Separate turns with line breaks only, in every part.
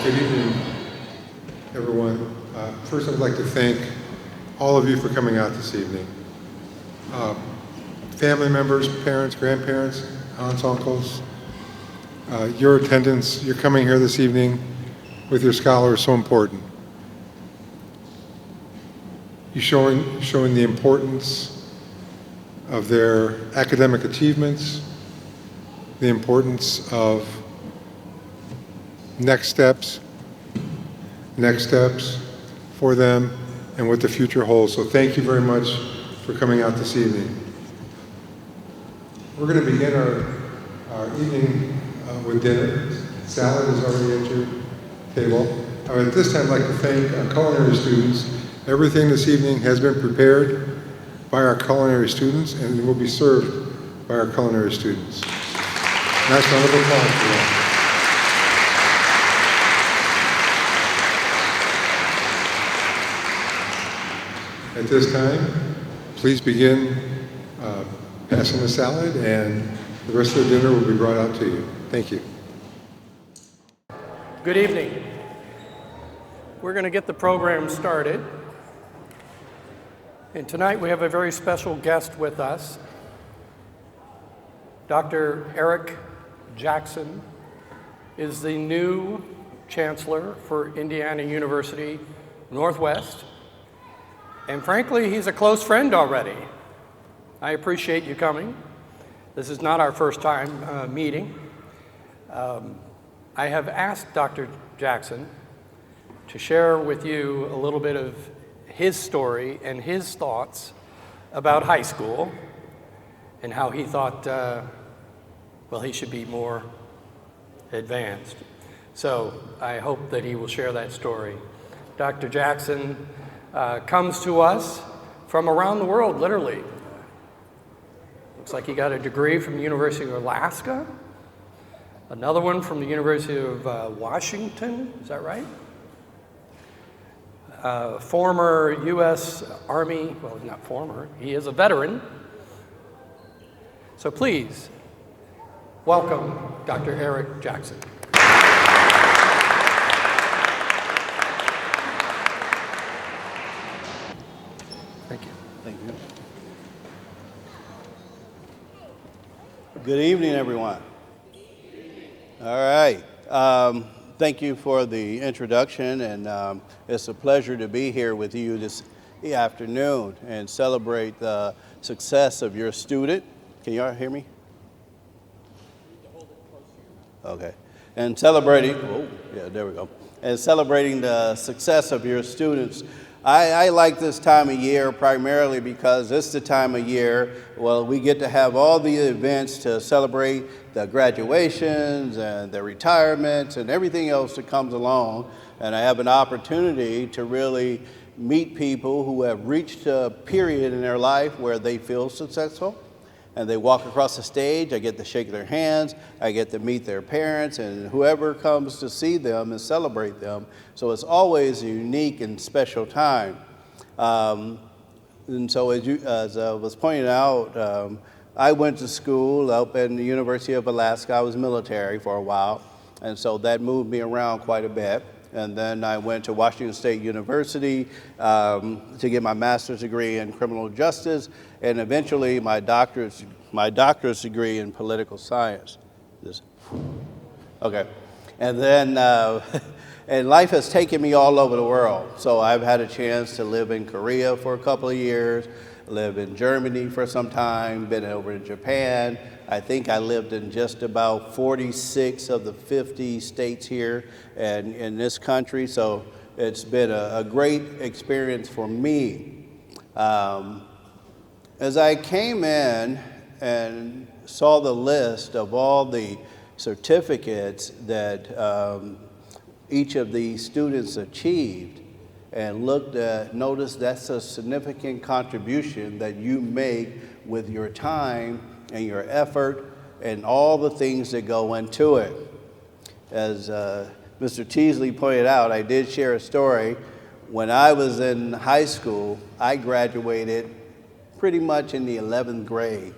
Good evening, everyone. First, I'd like to thank all of you for coming out this evening. Family members, parents, grandparents, aunts, uncles, your attendance, your coming here this evening with your scholar is so important. You're showing the importance of their academic achievements, the importance of next steps for them and what the future holds. So thank you very much for coming out this evening. We're going to begin our evening with dinner. Salad is already at your table. At this time, I'd like to thank our culinary students. Everything this evening has been prepared by our culinary students and will be served by our culinary students. Nice round of applause for them. At this time, please begin passing the salad, and the rest of the dinner will be brought out to you. Thank you.
Good evening. We're going to get the program started. And tonight we have a very special guest with us. Dr. Eric Jackson is the new chancellor for Indiana University Northwest. And frankly, he's a close friend already. I appreciate you coming. This is not our first time meeting. I have asked Dr. Jackson to share with you a little bit of his story and his thoughts about high school and how he thought, he should be more advanced. So I hope that he will share that story. Dr. Jackson comes to us from around the world, literally. Looks like he got a degree from the University of Alaska, another one from the University of Washington, is that right? Former U.S. Army, well, not former, he is a veteran. So please, welcome Dr. Eric Jackson. Thank you.
Thank you. Good evening, everyone. All right. Thank you for the introduction, and it's a pleasure to be here with you this afternoon and celebrate the success of your student. Can you all hear me? Okay. And celebrating, there we go. And celebrating the success of your students. I like this time of year primarily because it's the time of year, we get to have all the events to celebrate the graduations and the retirements and everything else that comes along. And I have an opportunity to really meet people who have reached a period in their life where they feel successful. And they walk across the stage, I get to shake their hands, I get to meet their parents, and whoever comes to see them and celebrate them. So it's always a unique and special time. And so as I was pointing out, I went to school up at the University of Alaska. I was military for a while, and so that moved me around quite a bit. And then I went to Washington State University to get my master's degree in criminal justice, and eventually my doctorate degree in political science. Okay. And then, and life has taken me all over the world. So I've had a chance to live in Korea for a couple of years, live in Germany for some time, been over in Japan. I think I lived in just about 46 of the 50 states here and in this country, so it's been a great experience for me. As I came in and saw the list of all the certificates that each of these students achieved and noticed that's a significant contribution that you make with your time and your effort and all the things that go into it. As Mr. Teasley pointed out, I did share a story. When I was in high school, I graduated pretty much in the 11th grade.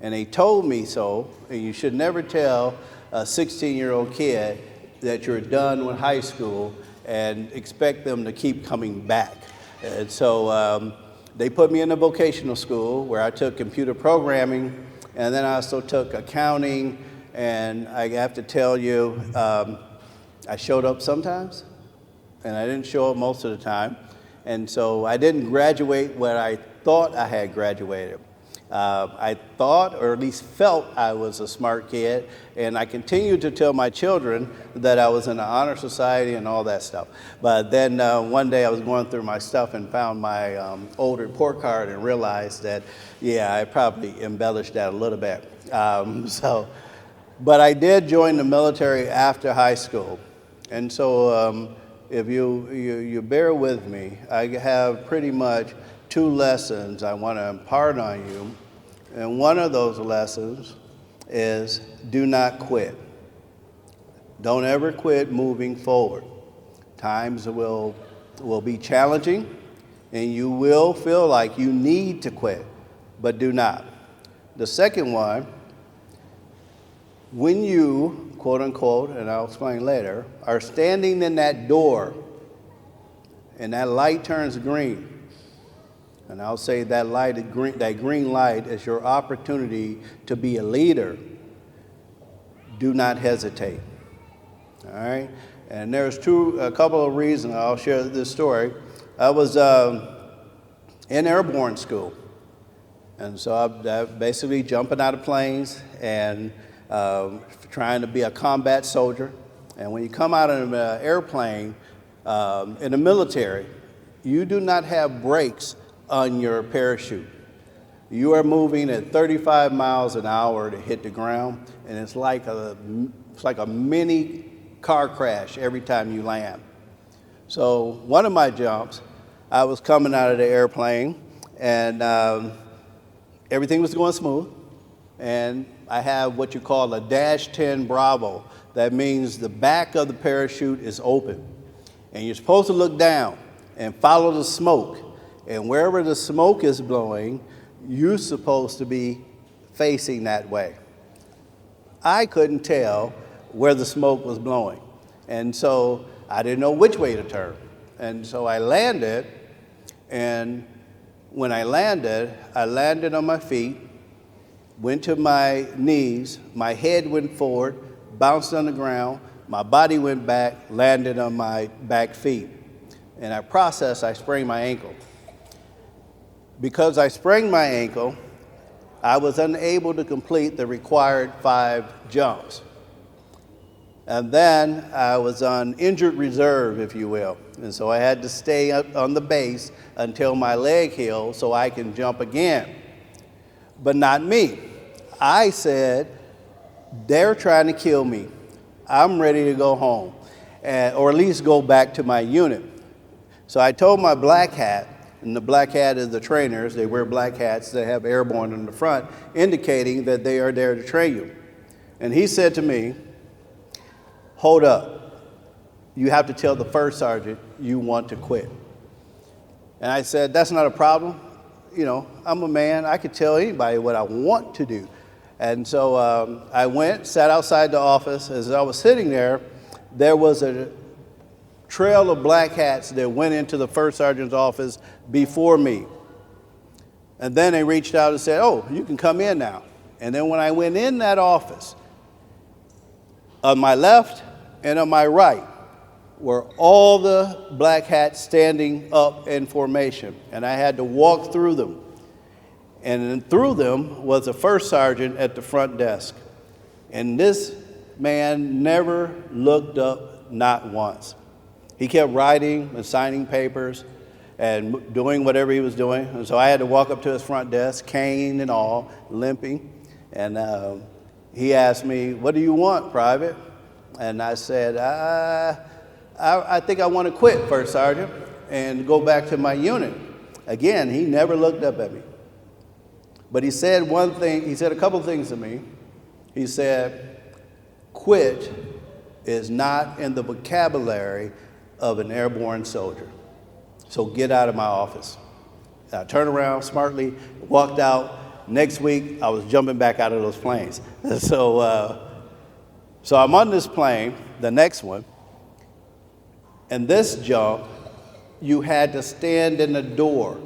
And they told me so, and you should never tell a 16-year-old kid that you're done with high school and expect them to keep coming back. And so they put me in a vocational school where I took computer programming, and then I also took accounting, and I have to tell you, I showed up sometimes, and I didn't show up most of the time. And so I didn't graduate what I thought I had graduated. I thought, or at least felt, I was a smart kid, and I continued to tell my children that I was in the honor society and all that stuff. But then one day I was going through my stuff and found my old report card and realized that, yeah, I probably embellished that a little bit. But I did join the military after high school. And so if you bear with me, I have pretty much 2 lessons I want to impart on you. And one of those lessons is do not quit. Don't ever quit moving forward. Times will be challenging, and you will feel like you need to quit, but do not. The second one, when you, quote unquote, and I'll explain later, are standing in that door and that light turns green, and I'll say that green light is your opportunity to be a leader, do not hesitate. All right? And there's a couple of reasons I'll share this story. I was in airborne school. And so I basically jumping out of planes and trying to be a combat soldier. And when you come out of an airplane in the military, you do not have brakes on your parachute. You are moving at 35 miles an hour to hit the ground, and it's like a mini car crash every time you land. So one of my jumps, I was coming out of the airplane, and everything was going smooth, and I have what you call a -10 Bravo. That means the back of the parachute is open, and you're supposed to look down and follow the smoke, and wherever the smoke is blowing, you're supposed to be facing that way. I couldn't tell where the smoke was blowing, and so I didn't know which way to turn. And so I landed, and when I landed on my feet, went to my knees, my head went forward, bounced on the ground, my body went back, landed on my back feet. And I sprained my ankle. Because I sprained my ankle, I was unable to complete the required 5 jumps. And then I was on injured reserve, if you will. And so I had to stay up on the base until my leg healed so I can jump again. But not me. I said, they're trying to kill me. I'm ready to go home, or at least go back to my unit. So I told my black hat, and the black hat is the trainers. They wear black hats. They have airborne in the front, indicating that they are there to train you. And he said to me, hold up. You have to tell the first sergeant you want to quit. And I said, that's not a problem. You know, I'm a man. I could tell anybody what I want to do. And so I went, sat outside the office. As I was sitting there, there was a trail of black hats that went into the first sergeant's office before me. And then they reached out and said, oh, you can come in now. And then when I went in that office, on my left and on my right were all the black hats standing up in formation. And I had to walk through them. And then through them was a first sergeant at the front desk. And this man never looked up, not once. He kept writing and signing papers and doing whatever he was doing. And so I had to walk up to his front desk, cane and all, limping. And he asked me, what do you want, Private? And I said, I think I want to quit, First Sergeant, and go back to my unit. Again, he never looked up at me. But he said one thing, he said a couple things to me. He said, quit is not in the vocabulary of an airborne soldier. So get out of my office. I turned around smartly, walked out. Next week, I was jumping back out of those planes. So I'm on this plane, the next one. And this jump, you had to stand in the door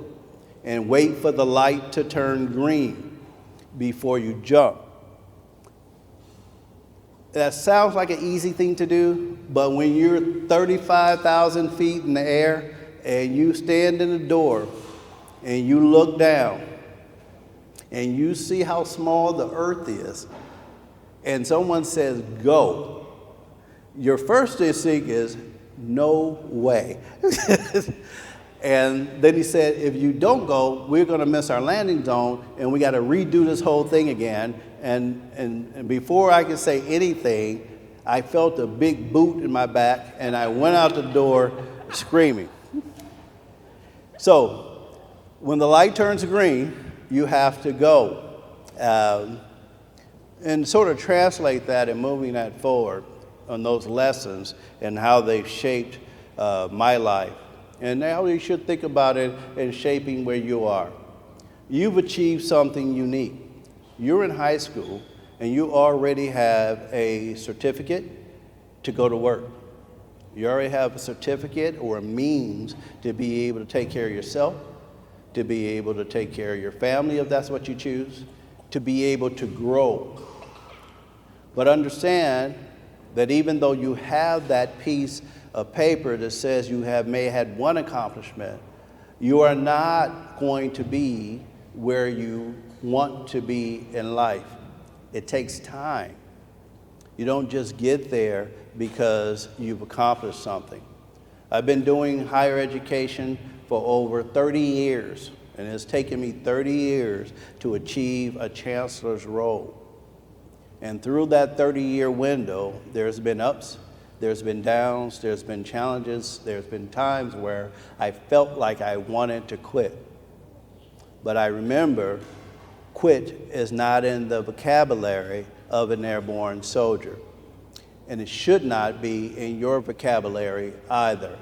and wait for the light to turn green before you jump. That sounds like an easy thing to do, but when you're 35,000 feet in the air and you stand in the door and you look down and you see how small the earth is, and someone says, go, your first instinct is, no way. And then he said, if you don't go, we're going to miss our landing zone, and we got to redo this whole thing again. And before I could say anything, I felt a big boot in my back, and I went out the door screaming. So when the light turns green, you have to go. And sort of translate that and moving that forward on those lessons and how they've shaped my life. And now you should think about it in shaping where you are. You've achieved something unique. You're in high school and you already have a certificate to go to work. You already have a certificate or a means to be able to take care of yourself, to be able to take care of your family if that's what you choose, to be able to grow. But understand that even though you have that piece of paper that says you may have had one accomplishment, you are not going to be where you want to be in life. It takes time. You don't just get there because you've accomplished something. I've been doing higher education for over 30 years, and it's taken me 30 years to achieve a chancellor's role. And through that 30-year window, there's been ups, there's been downs, there's been challenges, there's been times where I felt like I wanted to quit. But I remember, quit is not in the vocabulary of an airborne soldier. And it should not be in your vocabulary either.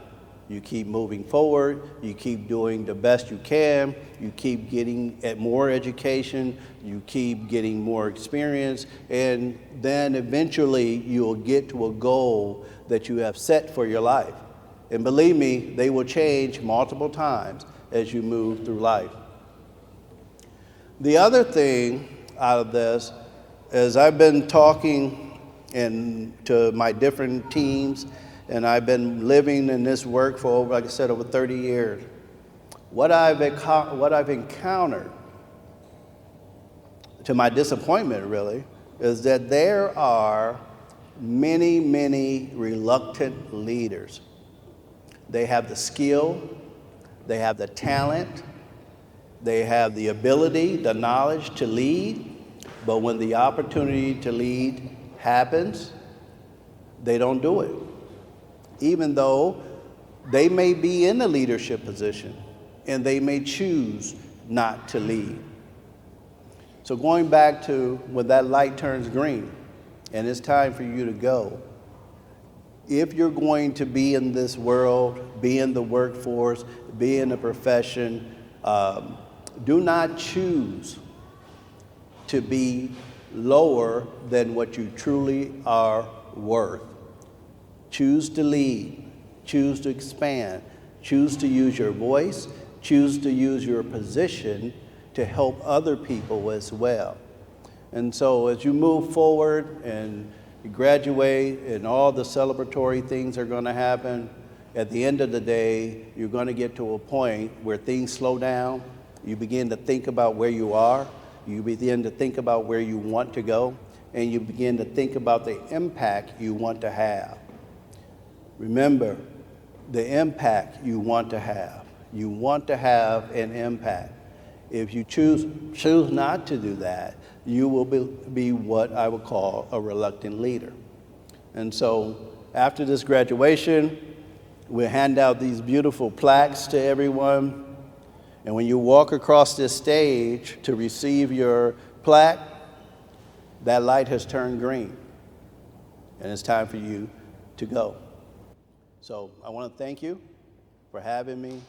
You keep moving forward, you keep doing the best you can, you keep getting more education, you keep getting more experience, and then eventually you'll get to a goal that you have set for your life. And believe me, they will change multiple times as you move through life. The other thing out of this is I've been talking to my different teams, and I've been living in this work for over, like I said, over 30 years. What I've encountered, to my disappointment really, is that there are many, many reluctant leaders. They have the skill, they have the talent, they have the ability, the knowledge to lead, but when the opportunity to lead happens, they don't do it. Even though they may be in a leadership position and they may choose not to lead. So going back to when that light turns green and it's time for you to go, if you're going to be in this world, be in the workforce, be in a profession, do not choose to be lower than what you truly are worth. Choose to lead, choose to expand, choose to use your voice, choose to use your position to help other people as well. And so as you move forward and you graduate and all the celebratory things are going to happen, at the end of the day, you're going to get to a point where things slow down. You begin to think about where you are. You begin to think about where you want to go. And you begin to think about the impact you want to have. Remember, the impact you want to have. You want to have an impact. If you choose not to do that, you will be what I would call a reluctant leader. And so after this graduation, we'll hand out these beautiful plaques to everyone. And when you walk across this stage to receive your plaque, that light has turned green. And it's time for you to go. So I want to thank you for having me.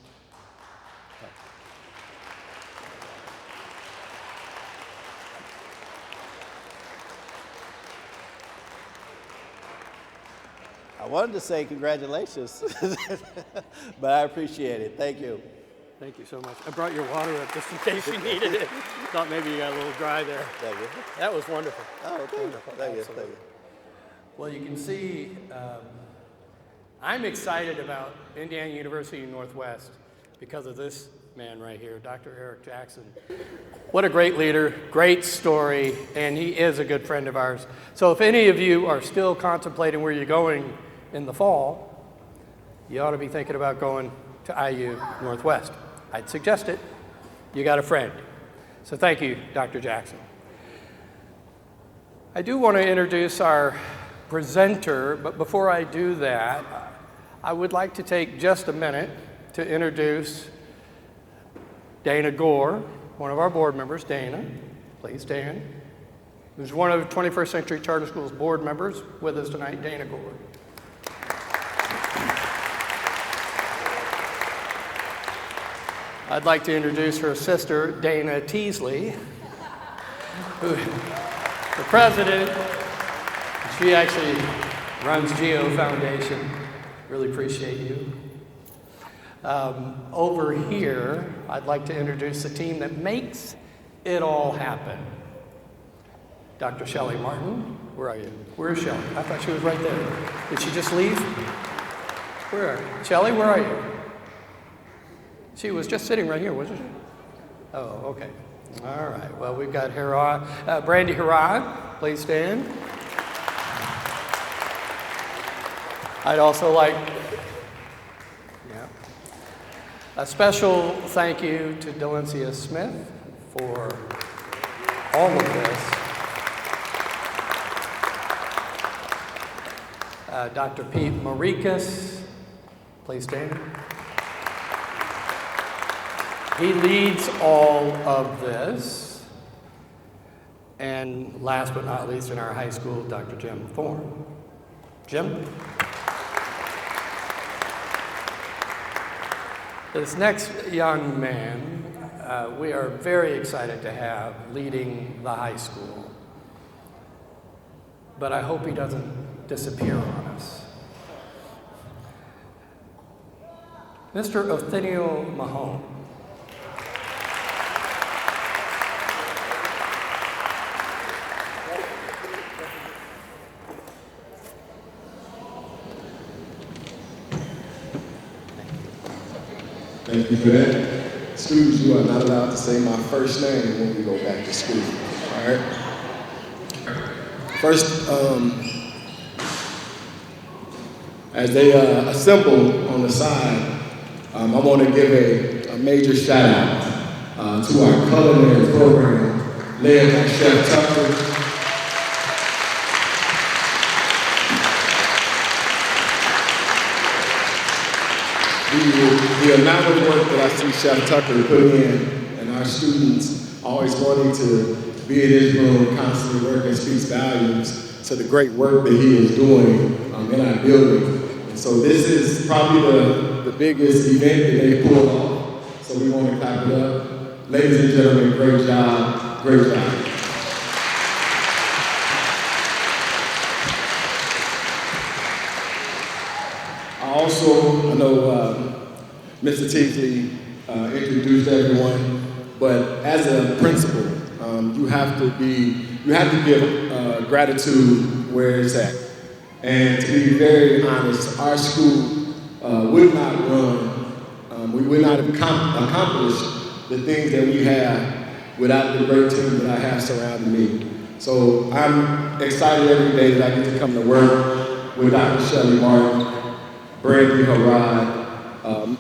I wanted to say congratulations, but I appreciate it. Thank you.
Thank you so much. I brought your water up just in case you needed it. Thought maybe you got a little dry there.
Thank you.
That was wonderful.
Oh, thank you.
Wonderful.
Thank you.
Absolutely.
Thank you.
Well, you can see I'm excited about Indiana University Northwest because of this man right here, Dr. Eric Jackson. What a great leader, great story, and he is a good friend of ours. So if any of you are still contemplating where you're going in the fall, you ought to be thinking about going to IU Northwest. I'd suggest it. You got a friend. So thank you, Dr. Jackson. I do want to introduce our presenter, but before I do that, I would like to take just a minute to introduce Dana Gore, one of our board members. Dana, please stand. Who's one of 21st Century Charter Schools board members with us tonight, Dana Gore. I'd like to introduce her sister, Dana Teasley, who the president. She actually runs Geo Foundation. Really appreciate you. Over here, I'd like to introduce the team that makes it all happen. Dr. Shelley Martin, where are you? Where's Shelley? I thought she was right there. Did she just leave? Where are you? Shelley, where are you? She was just sitting right here, wasn't she? Oh, okay. All right. Well, we've got Brandy Harrod. Please stand. I'd also like a special thank you to Delencia Smith for all of this. Dr. Pete Marikas, please stand. He leads all of this. And last but not least in our high school, Dr. Jim Thorne. Jim? This next young man, we are very excited to have leading the high school. But I hope he doesn't disappear on us. Mr. Othniel Mahone.
Thank you for that. Students, you are not allowed to say my first name when we go back to school. All right? First, as they assemble on the side, I want to give a major shout out to our culinary program led by Chef Tucker. The amount of work that I see Chef Tucker put in, and our students always wanting to be in his room, constantly working, speaks volumes to the great work that he is doing in our building. And so this is probably the biggest event that they pulled off, so we want to clap it up. Ladies and gentlemen, great job, great job. I know Mr. Teasley introduced everyone, but as a principal, you have to give gratitude where it's at. And to be very honest, our school would not run, we would not have accomplished the things that we have without the great team that I have surrounding me. So I'm excited every day that I get to come to work with Dr. Shelley Martin, Brandy Harrod,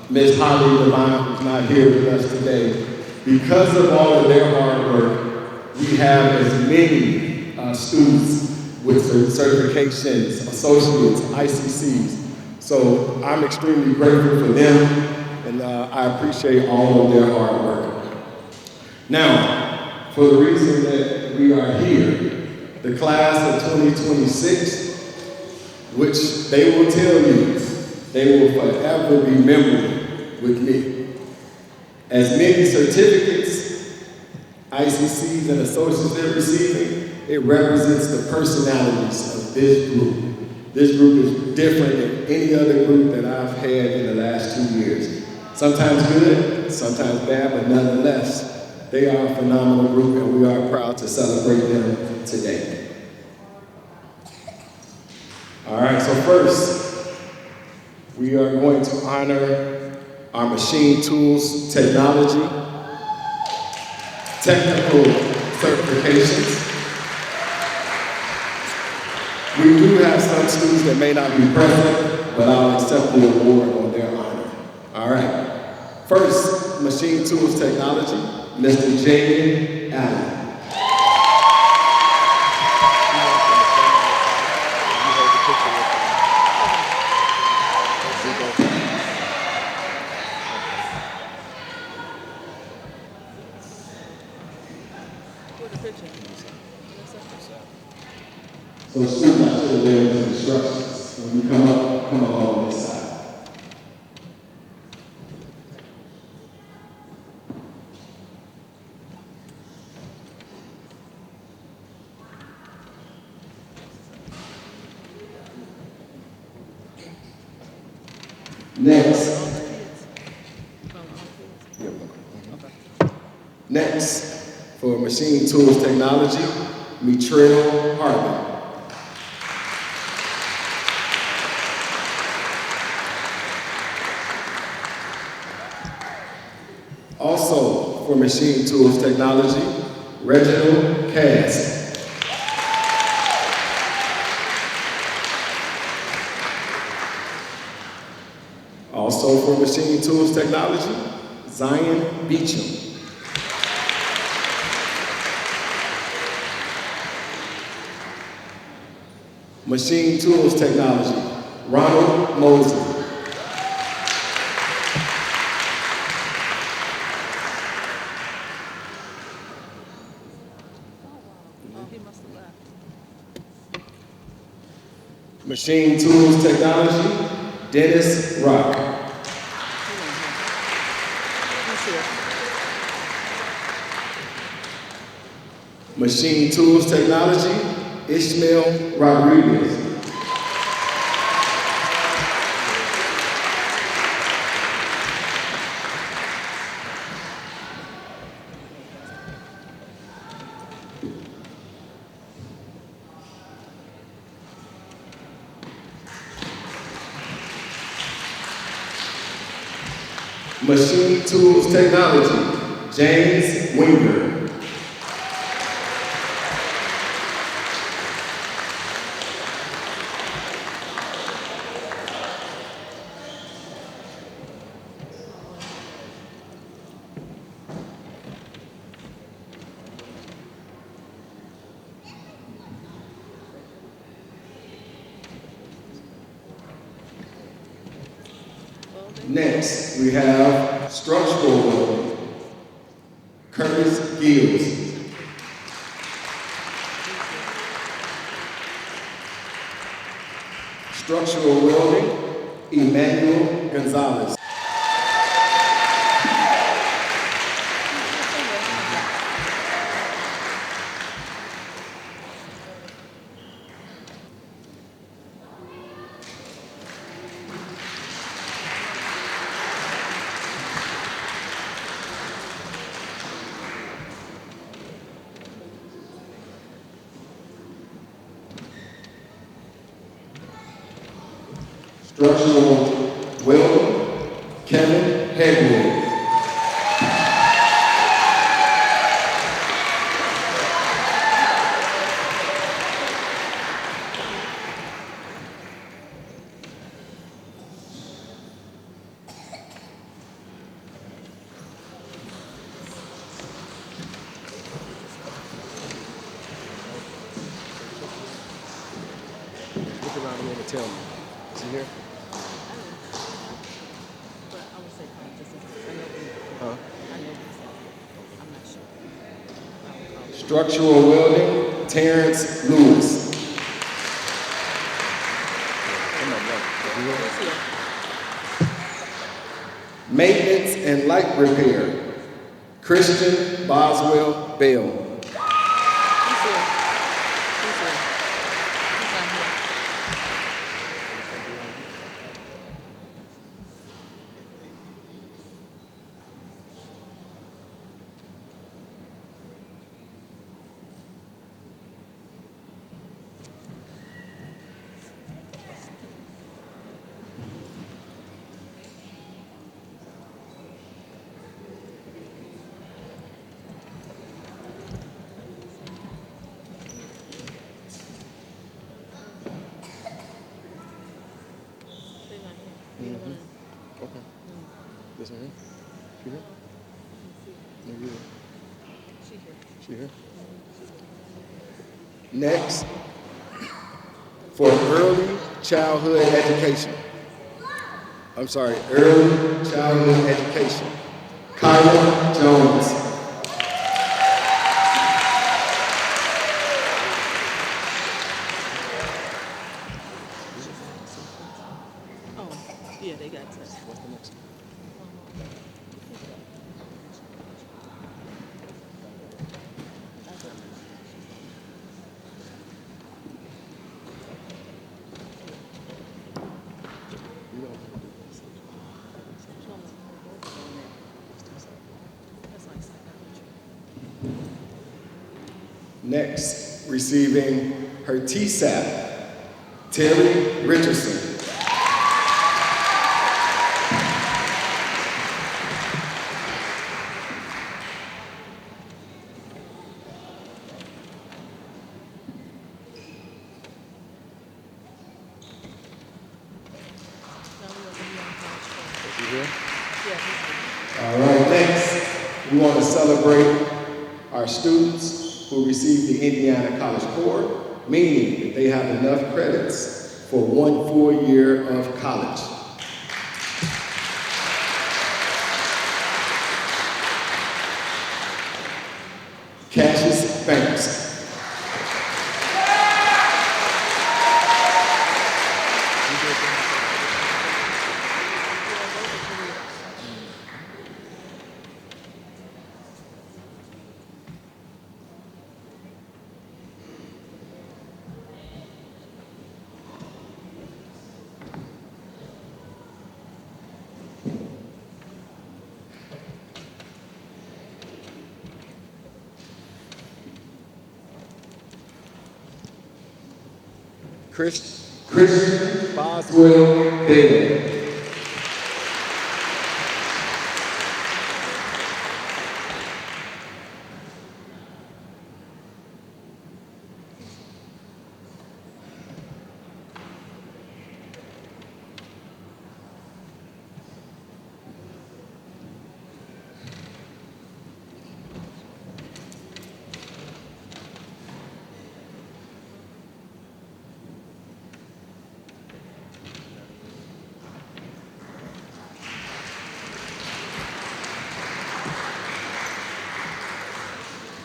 Ms. Holly Devine, who's not here with us today. Because of all of their hard work, we have as many students with certifications, associates, ICCs. So I'm extremely grateful for them, and I appreciate all of their hard work. Now, for the reason that we are here, the class of 2026, which they will tell you, they will forever be memorable with me. As many certificates, ICCs, and associates they're receiving, it represents the personalities of this group. This group is different than any other group that I've had in the last 2 years. Sometimes good, sometimes bad, but nonetheless, they are a phenomenal group and we are proud to celebrate them today. All right, so first, we are going to honor our machine tools technology, technical certifications. We do have some students that may not be present, but I'll accept the award on their honor. All right. First, machine tools technology, Mr. Jaden Allen. So students, I should have given some instructions. When you come up, come along this side. Next, for machine tools technology, Mitrell Harvey. Also, for machine tools technology, Reginald Cass. Also for machine tools technology, Zion Beecham. Machine tools technology, Ronald Mosley. Machine tools technology, Dennis Rock. Machine tools technology, Ishmael Rodriguez. Machine tools technology, James Winger. Next, we have structural welding, Curtis Gills. Structural welding, Emmanuel Gonzalez. Structural welding, Kevin Hegwood. Look around here and tell me. Is he here? Structural welding, Terrence Lewis. Maintenance and light repair, Christian Boswell Bell. Next, for early childhood education. Early childhood education. Kyla Jones.
Yeah, they got to.
Next, receiving her TSAP, Terry Richardson. All right, next, we want to celebrate our students who received the Indiana College Core, meaning that they have enough credits for 1 full year of college. Cassius Banks. Christian Boswell Bailey.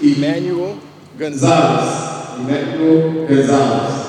Emmanuel Gonzalez. Emmanuel Gonzalez.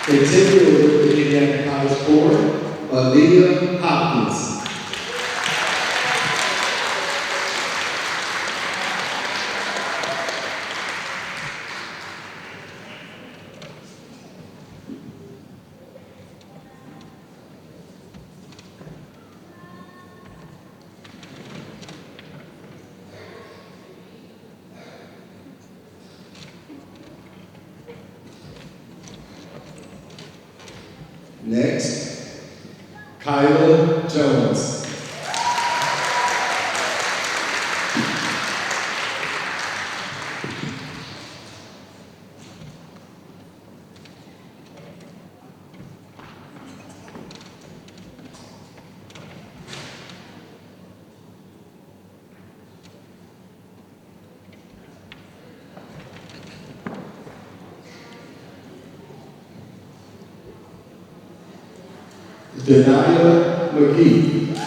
Continuing with the Indiana College Board, Aaliyah Hopkins. Next, Kyla Jones. Denia McGee.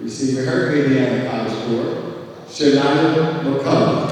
Receiving her Indiana College Board, Shania McCullough.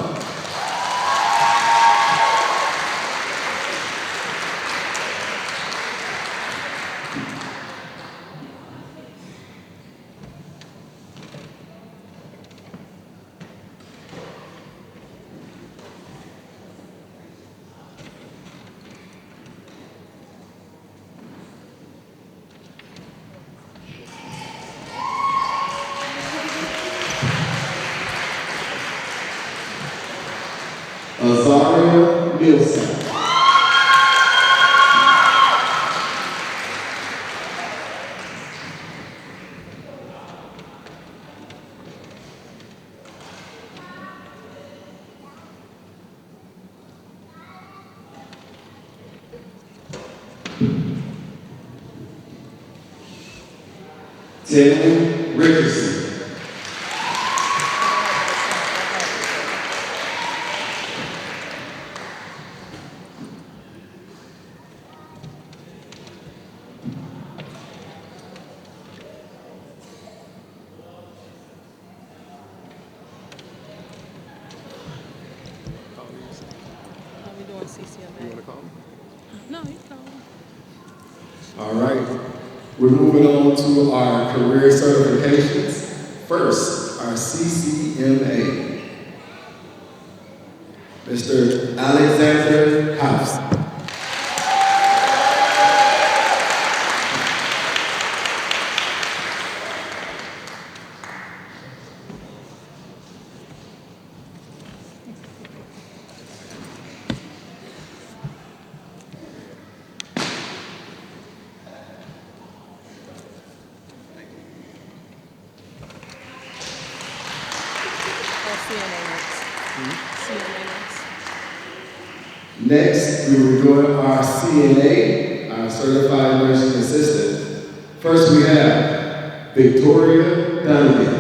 Tim Richardson.
Are we doing CCMA? No, you call me.
All right. We're moving on to our career certifications. First, our CCMA. Mr. Alexander House.
Or CNA next. CNA next.
Next, we were doing our CNA, our Certified Nursing Assistant. First, we have Victoria Duncan.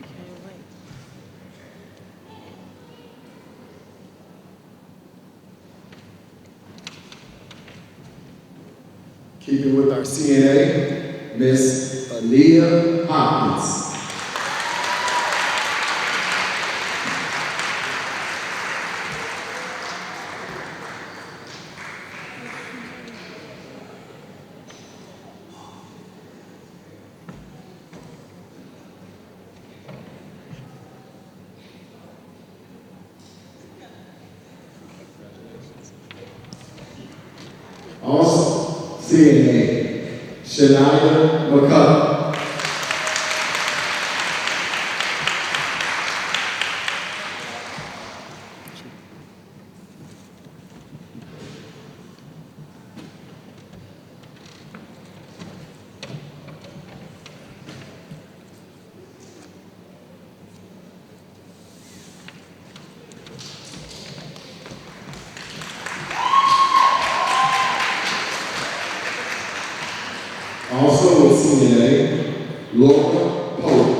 Can't wait.
Keeping with our CNA, Miss Aaliyah Hopkins. Also, CNA, Shania McCullough. Also with CNA, Laura Pope.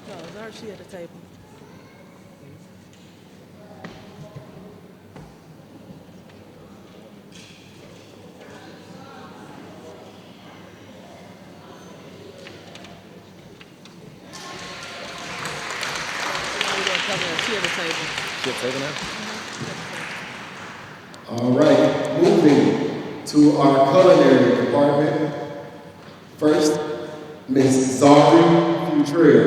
No, is Archie at the table? We gonna cover her. She at the table.
All right, moving to our culinary department. First, Miss Zari Futrell.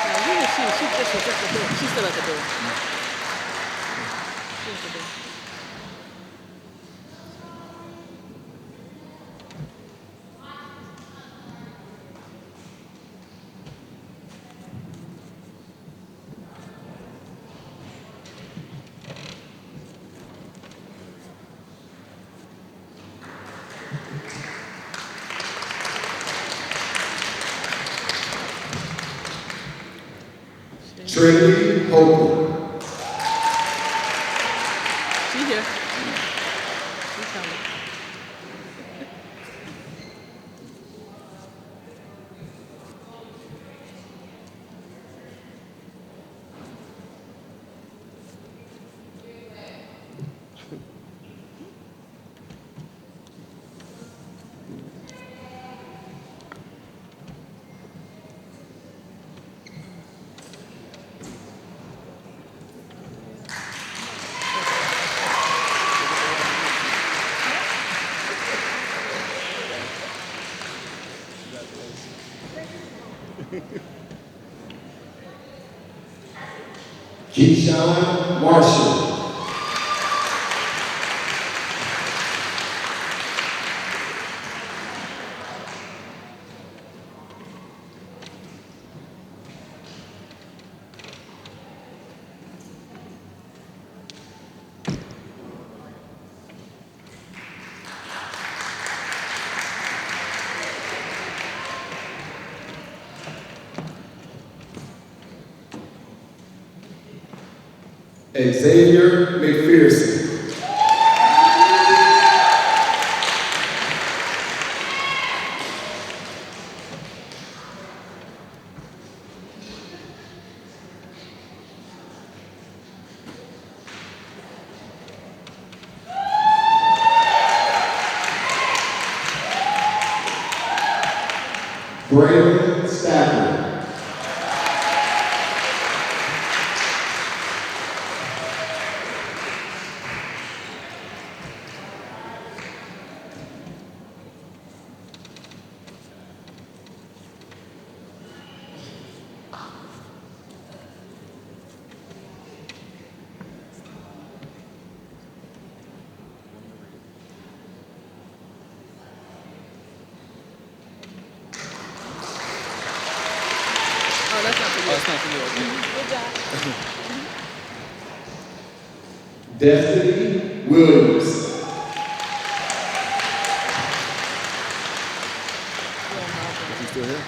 Now, who is she? She's just at the door. She's still at the door. She's at the door.
Trinity Holcomb.
She here. She's coming.
Keyshawn Marshall. Xavier McPherson. Braylon Stafford.
Oh, that's not for you. That's not for you. Okay. Good job.
Destiny Williams. Is he still here?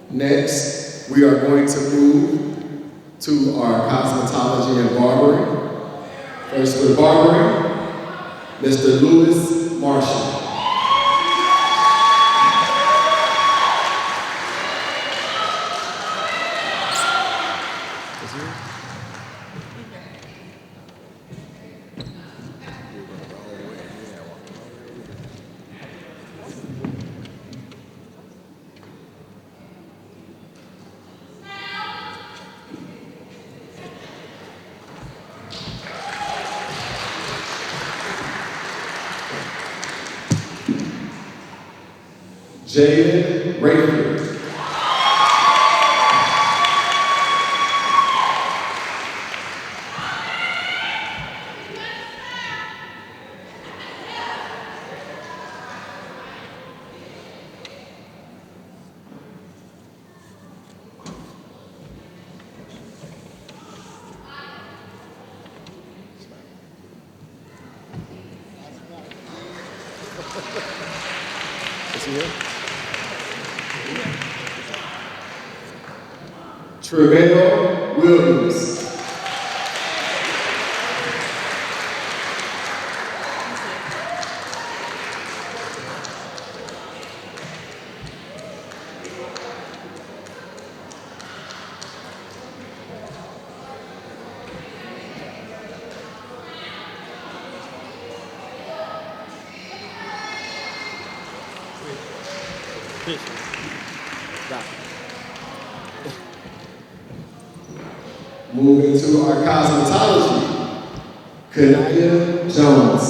Next, we are going to move to our cosmetology and barbering. First with barbering, Mr. Lewis Marshall. Jaden Rayford. Is he here? Trevell Williams. Moving to our cosmetology, Kanaya Jones.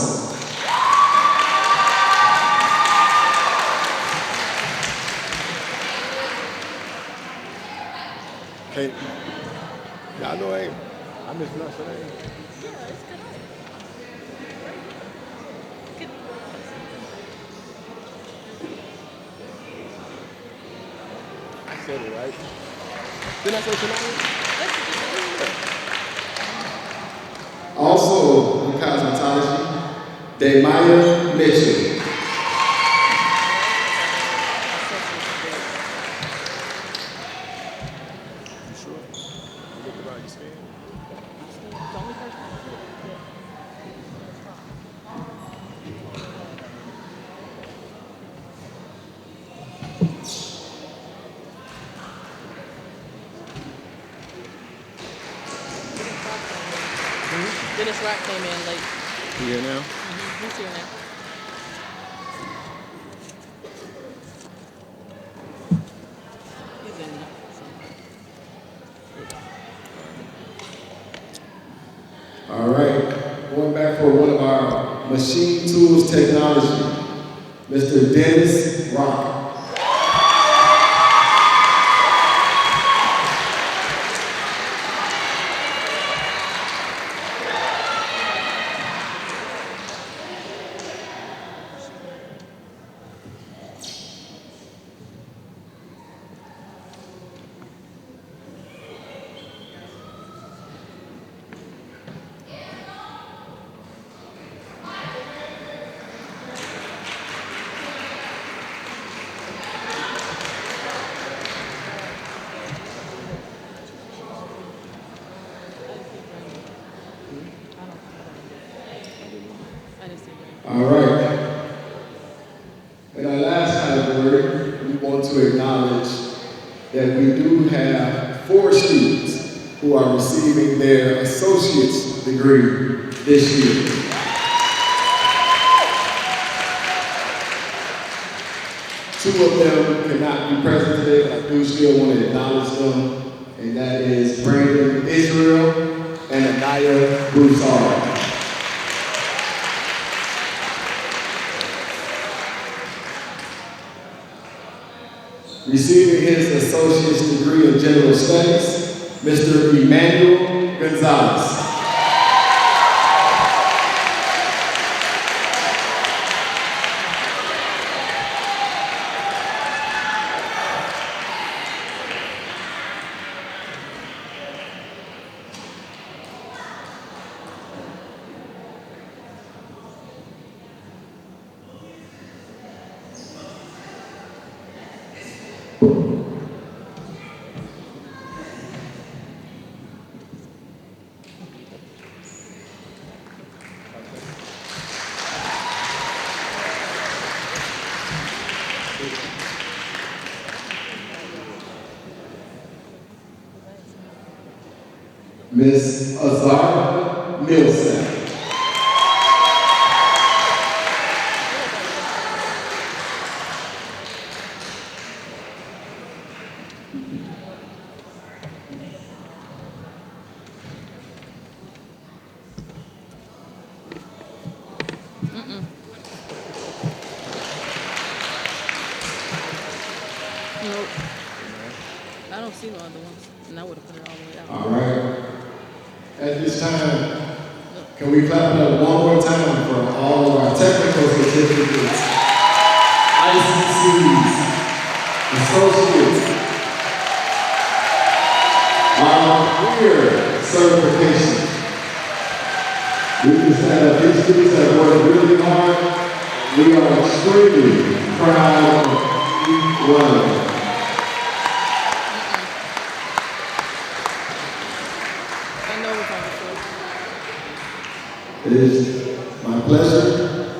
Hey, y'all know hey, I mispronounced her name. I said it right. Didn't I say Shania?
Also in cosmetology, Demaya Mitchell.
You sure? You looked around your skin?
The only person Dennis Rock came in late.
You here now?
He's here now. He's in now.
All right, going back for one of our machine tools technology, Mr. Dennis Rock. All right. In our last category, we want to acknowledge that we do have 4 students who are receiving their associate's degree this year. Two of them cannot be present today, but I do still want to acknowledge them, and that is Brandon Israel and Anaya Broussard. Receiving his associate's degree in general studies, Mr. Emmanuel Gonzalez. Ms. Azara Milson.
Nope. I don't see no other ones, and I would have put it all the way out.
All right. At this time, can we clap it up one more time for all of our technical certificates, ICCs, associates, our career certification. We can stand up. These students have worked really hard. We are extremely proud of each one of them.
I know we're talking
It is my pleasure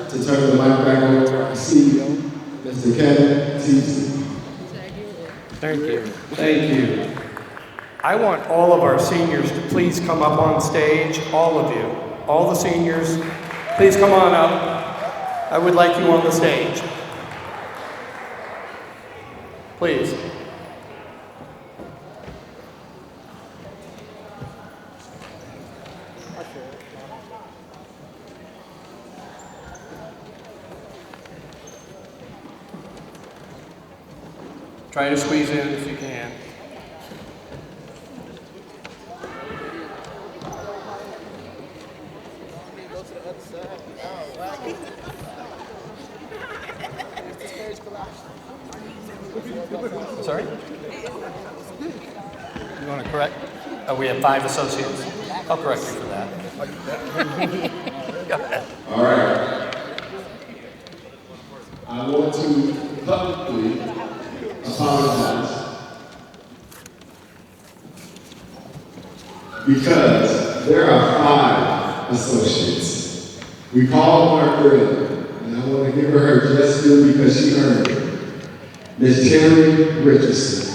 to turn the mic back over to our CEO, Mr. Kevin Teasley.
Thank you. Thank you. I want all of our seniors to please come up on stage, all of you. All the seniors, please come on up. I would like you on the stage. Please. Try to squeeze in if you can. Sorry? You want to correct? Oh, we have 5 associates. I'll correct you for that. Go ahead.
All right. I want to publicly apologize because there are 5 associates. We called her earlier, and I want to give her just due because she earned it. Ms. Terry Richardson.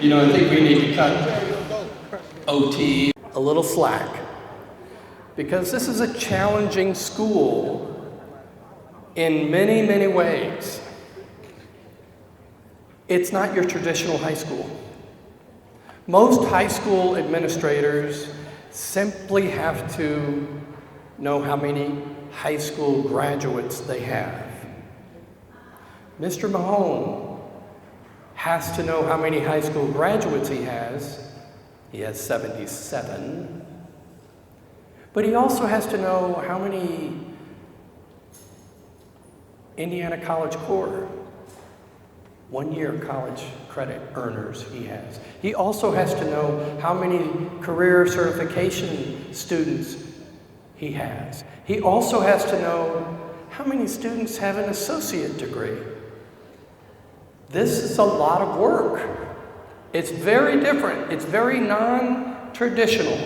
You know, I think we need to cut OT a little slack because this is a challenging school in many, many ways. It's not your traditional high school. Most high school administrators simply have to know how many high school graduates they have. Mr. Mahone has to know how many high school graduates he has. He has 77. But he also has to know how many Indiana College Core, 1-year college credit earners he has. He also has to know how many career certification students he has. He also has to know how many students have an associate degree. This is a lot of work. It's very different. It's very non-traditional.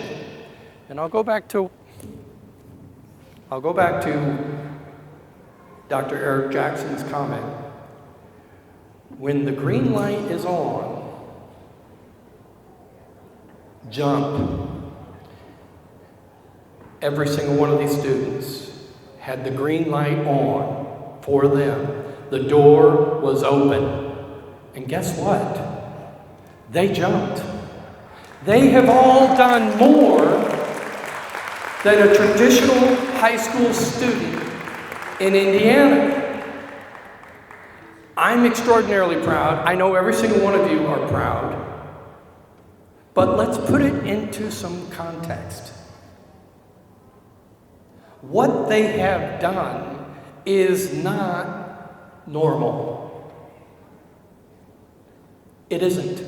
And I'll go back to Dr. Eric Jackson's comment. When the green light is on, jump. Every single one of these students had the green light on for them. The door was open. And guess what? They jumped. They have all done more than a traditional high school student in Indiana. I'm extraordinarily proud. I know every single one of you are proud. But let's put it into some context. What they have done is not normal. It isn't.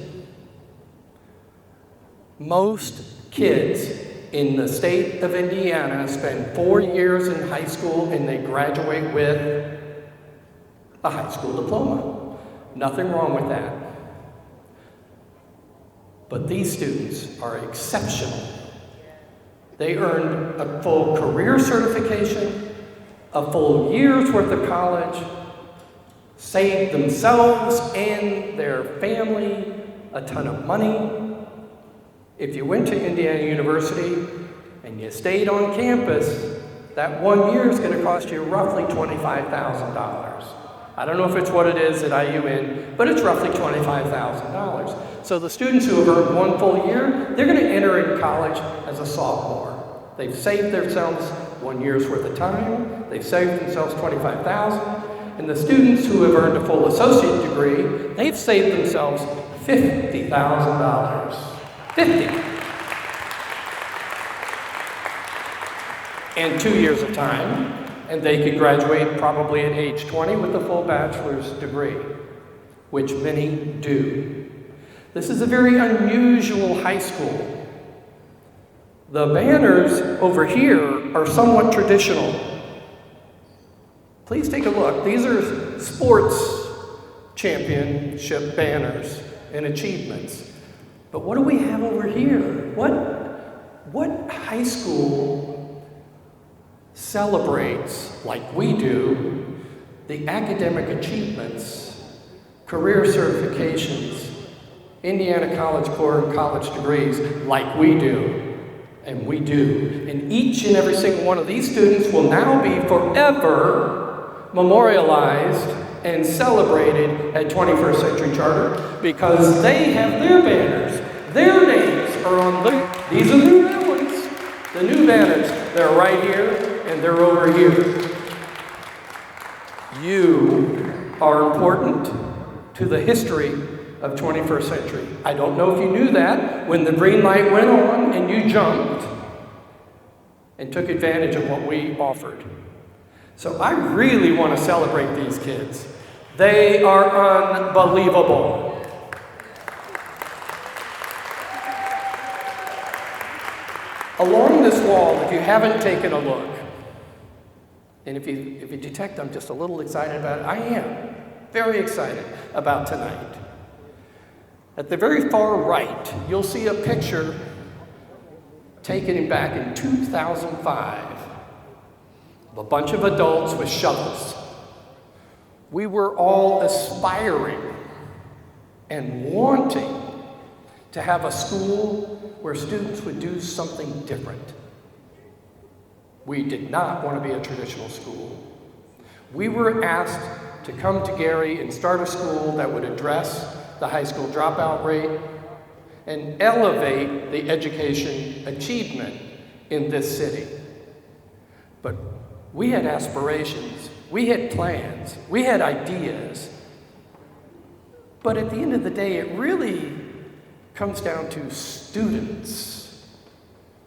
Most kids in the state of Indiana spend 4 years in high school and they graduate with a high school diploma. Nothing wrong with that. But these students are exceptional. They earned a full career certification, a full year's worth of college, saved themselves and their family a ton of money. If you went to Indiana University and you stayed on campus, that 1 year is going to cost you roughly $25,000. I don't know if it's what it is at IUN, but it's roughly $25,000. So the students who have earned 1 full year, they're going to enter in college as a sophomore. They've saved themselves 1 year's worth of time. They've saved themselves $25,000. And the students who have earned a full associate degree, they've saved themselves $50,000. 50. And 2 years of time. And they could graduate probably at age 20 with a full bachelor's degree, which many do. This is a very unusual high school. The banners over here are somewhat traditional. Please take a look. These are sports championship banners and achievements. But what do we have over here? What high school celebrates, like we do, the academic achievements, career certifications, Indiana College Core and college degrees, like we do? And we do. And each and every single one of these students will now be forever memorialized and celebrated at 21st Century Charter because they have their banners. Their names are on these are the new ones. The new banners, they're right here and they're over here. You are important to the history of 21st century. I don't know if you knew that when the green light went on and you jumped and took advantage of what we offered. So I really want to celebrate these kids. They are unbelievable. Along this wall, if you haven't taken a look, and if you detect I'm just a little excited about it, I am very excited about tonight. At the very far right, you'll see a picture taken back in 2005 of a bunch of adults with shovels. We were all aspiring and wanting to have a school where students would do something different. We did not want to be a traditional school. We were asked to come to Gary and start a school that would address the high school dropout rate and elevate the education achievement in this city. But we had aspirations, we had plans, we had ideas. But at the end of the day, it really comes down to students.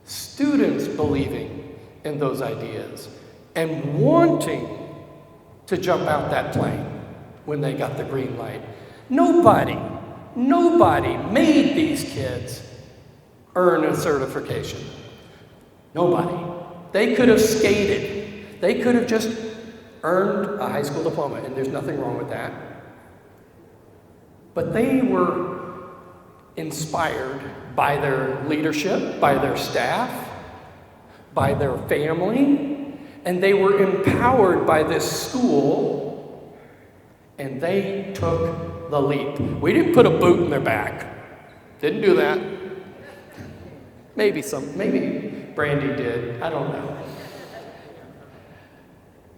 Students believing in those ideas and wanting to jump out that plane when they got the green light. Nobody made these kids earn a certification. Nobody. They could have skated. They could have just earned a high school diploma, and there's nothing wrong with that. But they were inspired by their leadership, by their staff, by their family, and they were empowered by this school, and they took the leap. We didn't put a boot in their back. Didn't do that. Maybe Brandy did. I don't know.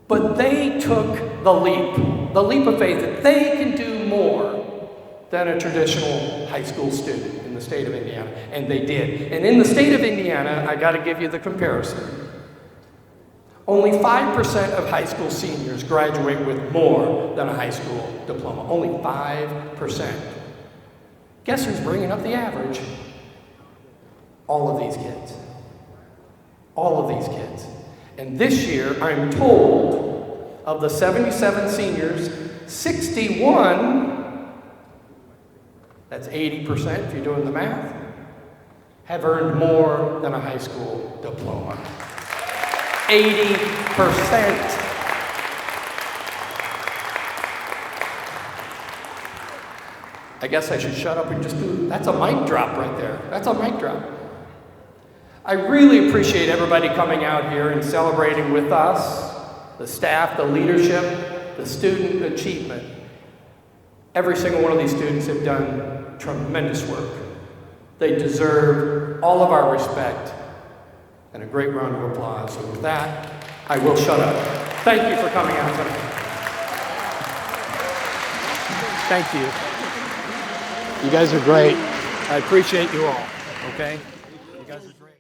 But they took the leap of faith that they can do more than a traditional high school student in the state of Indiana. And they did. And in the state of Indiana, I got to give you the comparison. Only 5% of high school seniors graduate with more than a high school diploma. Only 5%. Guess who's bringing up the average? All of these kids. All of these kids. And this year, I'm told, of the 77 seniors, 61, that's 80% if you're doing the math, have earned more than a high school diploma. 80%. I guess I should shut up and just do, that's a mic drop right there. That's a mic drop. I really appreciate everybody coming out here and celebrating with us, the staff, the leadership, the student achievement. Every single one of these students have done tremendous work. They deserve all of our respect and a great round of applause. And with that, I will shut up. Thank you for coming out tonight. Thank you.
You guys are great. I appreciate you all, okay? You guys are great.